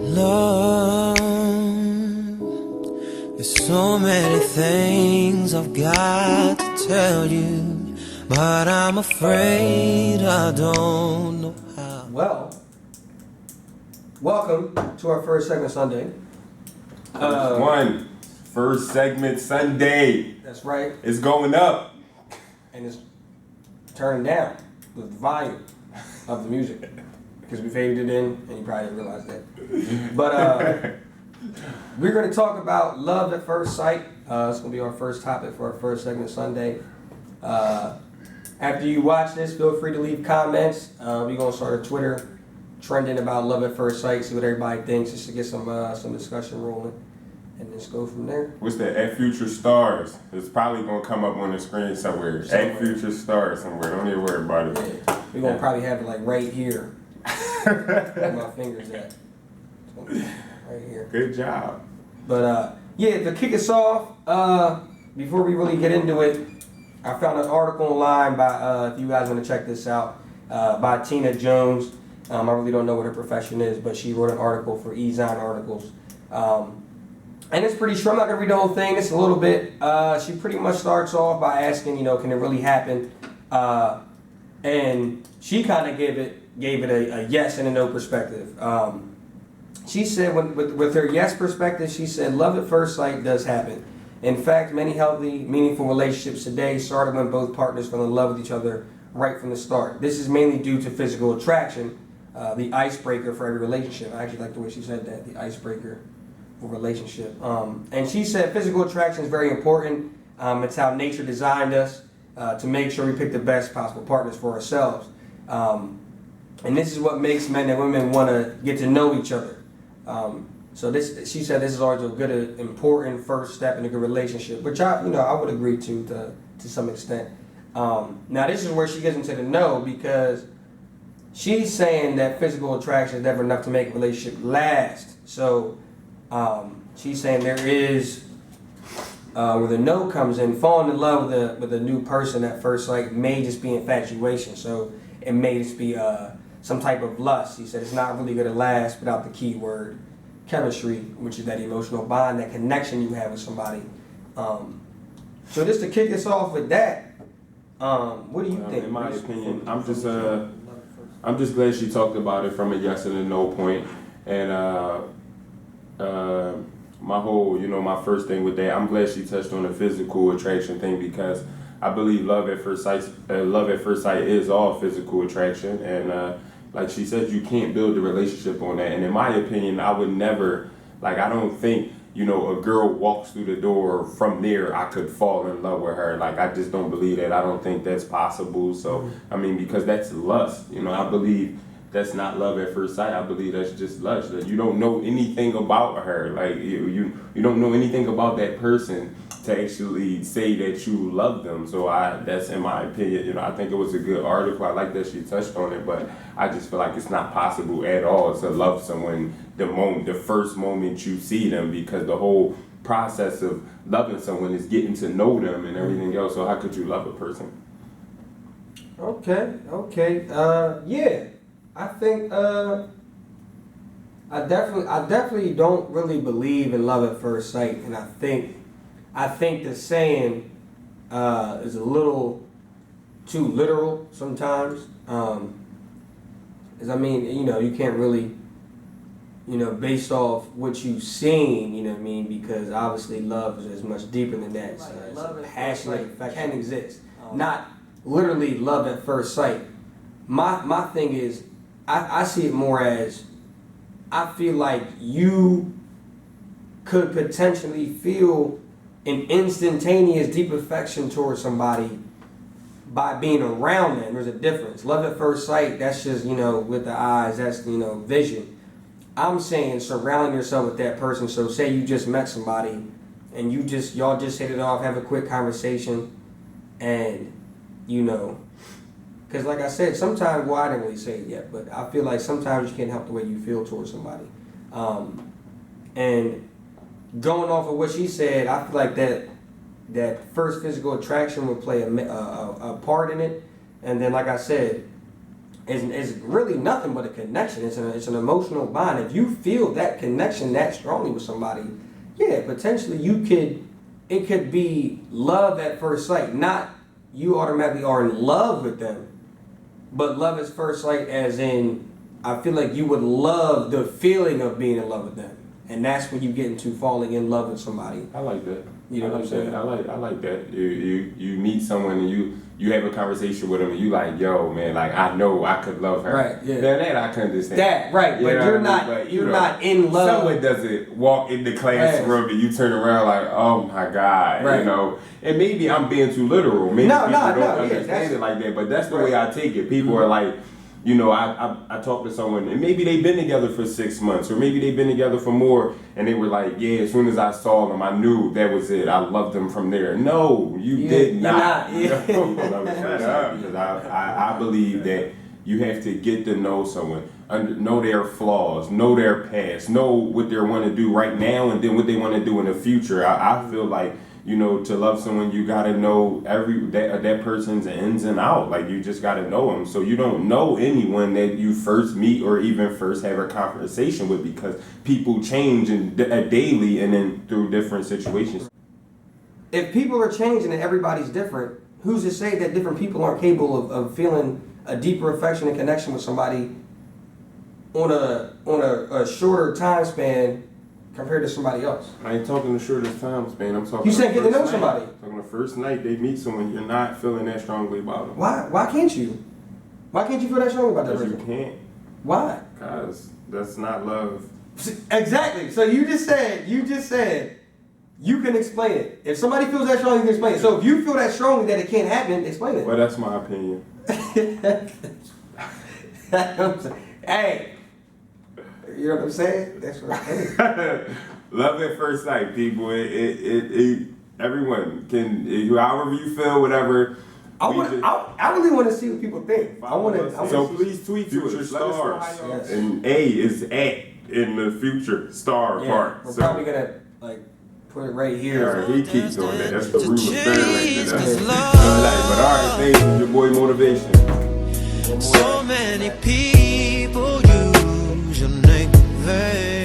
Love, there's so many things I've got to tell you, but I'm afraid I don't know how. Well, welcome to our first segment Sunday. First segment Sunday. That's right. It's going up. And it's turning down the volume of the music because we faded it in and you probably didn't realize that. But we're going to talk about love at first sight. It's going to be our first topic for our first segment Sunday. After you watch this, feel free to leave comments. We're going to start a Twitter trending about love at first sight, see what everybody thinks, just to get some discussion rolling, and just go from there. What's that? At Future Stars. It's probably going to come up on the screen somewhere. At Future Stars somewhere. Don't even worry about it. Yeah. We're going to probably have it like right here. Where my fingers at. It's gonna be right here. Good job. But yeah, to kick us off, before we really get into it, I found an article online by, if you guys want to check this out, by Tina Jones. I really don't know what her profession is, but she wrote an article for E-Zine Articles. And it's pretty short. I'm not going to read the whole thing. It's a little bit. She pretty much starts off by asking, can it really happen? And she kind of gave it a yes and a no perspective. She said, with her yes perspective, she said, love at first sight does happen. In fact, many healthy, meaningful relationships today started when both partners fell in love with each other right from the start. This is mainly due to physical attraction, the icebreaker for every relationship. I actually like the way she said that, the icebreaker for relationship. And she said physical attraction is very important. It's how nature designed us to make sure we pick the best possible partners for ourselves. And this is what makes men and women want to get to know each other. So she said this is always a good, important first step in a good relationship, which I would agree to some extent. Now this is where she gets into the no, because she's saying that physical attraction is never enough to make a relationship last. So she's saying there is, where the no comes in, falling in love with a new person at first sight may just be infatuation. So it may just be some type of lust. He said it's not really going to last without the key word, chemistry, which is that emotional bond, that connection you have with somebody. So just to kick us off with that, what do you think? In my opinion, I'm just glad she talked about it from a yes and a no point. And my whole, my first thing with that, I'm glad she touched on the physical attraction thing, because I believe love at first sight is all physical attraction, and like she said, you can't build a relationship on that. And in my opinion, I would never, I don't think, a girl walks through the door, from there I could fall in love with her. I just don't believe that. I don't think that's possible. So, because that's lust. I believe that's not love at first sight. I believe that's just lust. That you don't know anything about her. You don't know anything about that person to actually say that you love them. So that's in my opinion. I think it was a good article. I like that she touched on it, but I just feel like it's not possible at all to love someone the first moment you see them, because the whole process of loving someone is getting to know them and everything else. So how could you love a person? Okay. Yeah. I think I definitely don't really believe in love at first sight, and I think the saying is a little too literal sometimes. You can't really, based off what you've seen, because obviously love is much deeper than that. It's passionate affection can exist, not literally love at first sight. My thing is, I see it more as, I feel like you could potentially feel an instantaneous deep affection towards somebody by being around them. There's a difference. Love at first sight, that's just, with the eyes, that's, vision. I'm saying surrounding yourself with that person. So say you just met somebody and y'all just hit it off, have a quick conversation, and, because like I said, sometimes, I didn't really say it yet, but I feel like sometimes you can't help the way you feel towards somebody. And going off of what she said, I feel like that first physical attraction would play a part in it. And then, like I said, is really nothing but a connection. It's an emotional bond. If you feel that connection that strongly with somebody, yeah, potentially it could be love at first sight. Not you automatically are in love with them, but love at first sight as in, I feel like you would love the feeling of being in love with them. And that's when you get into falling in love with somebody. I like that. You know what I'm saying? I like that. You meet someone and you have a conversation with them and you like, yo, man, like I know I could love her. Right, yeah. Now that I can understand. That, right, You but know you're what I not mean? But, you're not in love. Someone doesn't walk in the classroom and you turn around like, oh my God, Right. you know. And maybe I'm being too literal. Maybe people don't understand that's- it like that, but that's the Right. way I take it. People are like, you know, I talked to someone and maybe they've been together for 6 months or maybe they've been together for more and they were like, yeah, as soon as I saw them, I knew that was it. I loved them from there. No, you did not. You're not. No, shut up. Because I believe that you have to get to know someone, know their flaws, know their past, know what they want to do right now and then what they want to do in the future. I feel like, you know, to love someone, you gotta know that person's ins and out. Like you just gotta know them. So you don't know anyone that you first meet or even first have a conversation with because people change daily and then through different situations. If people are changing and everybody's different, who's to say that different people aren't capable of feeling a deeper affection and connection with somebody on a shorter time span compared to somebody else? I ain't talking the shortest time span. I'm talking. You said get to know first night. somebody. Talking the first night they meet someone, you're not feeling that strongly about them. Why can't you? Why can't you feel that strongly about that Because you person? can't. Why? Because that's not love. Exactly. So you just said you can explain it. If somebody feels that strongly, you can explain it. So if you feel that strongly that it can't happen, explain it. Well, that's my opinion. Hey, you know what I'm saying? That's what I'm saying. Love at first sight, people. Everyone can, however you feel, whatever. I really want to see what people think. So please tweet to Future us. Let us know how stars. y'all- Yes. And A is at in the future star part. We're So, probably gonna like put it right here. yeah, he keeps doing that. That's the rule of third Chase right this there. love. But all right, thanks. Your boy Motivation. So many people use your name in vain.